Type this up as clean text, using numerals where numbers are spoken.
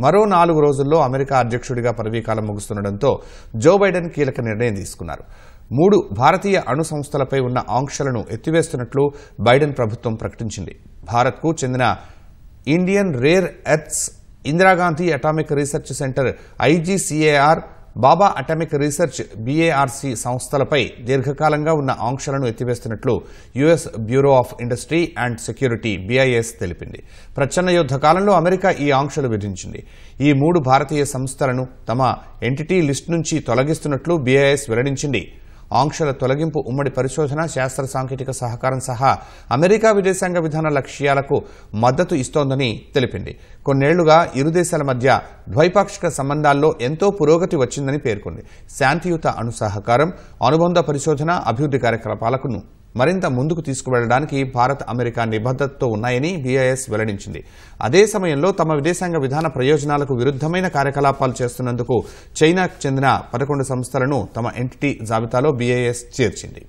మరో 4 రోజుల్లో అమెరికా అధ్యక్షుడిగా పదవీకాలం ముగుస్తుండటంతో జో బైడెన్ కీలక నిర్ణయం తీసుకున్నారు. 3 భారతీయ అణు సంస్థలపై ఉన్న ఆంక్షలను ఎత్తివేస్తున్నట్లు బైడెన్ ప్రభుత్వం ప్రకటించింది. భారత్కు చెందిన Indian rare earths, Indira Gandhi atomic research centre IGCAR, బాబా అటామిక్ రీసెర్చ్ బీఏఆర్సీ సంస్థలపై దీర్ఘకాలంగా ఉన్న ఆంక్షలను ఎత్తివేస్తున్నట్లు US bureau of industry and security BIS తెలిపింది. ప్రచ్ఛన్న యుద్ధ కాలంలో అమెరికా ఈ ఆంక్షలు విధించింది. ఈ 3 భారతీయ సంస్థలను తమ ఎంటిటీ లిస్ట్ నుంచి తొలగిస్తున్నట్లు బీఐఎస్ వెల్లడించింది. ఆంక్షల తొలగింపు ఉమ్మడి పరిశోధన, శాస్త్ర సాంకేతిక సహకారం సహా అమెరికా విదేశాంగ విధాన లక్ష్యాలకు మద్దతు ఇస్తోందని తెలిపింది. కొన్నేళ్లుగా ఇరు దేశాల మధ్య ద్వైపాక్షిక సంబంధాల్లో ఎంతో పురోగతి వచ్చిందని పేర్కొంది. శాంతియుత అణు సహకారం, అనుబంధ పరిశోధన, అభివృద్ధి కార్యకలాపాలకు మరింత ముందుకు తీసుకువెళ్లడానికి భారత్, అమెరికా నిబద్ధతతో ఉన్నాయని బీఐఎస్ వెల్లడించింది. అదే సమయంలో తమ విదేశాంగ విధాన ప్రయోజనాలకు విరుద్ధమైన కార్యకలాపాలు చేస్తున్నందుకు చైనాకు చెందిన 11 సంస్థలను తమ ఎంటిటీ జాబితాలో బీఐఎస్ చేర్చింది.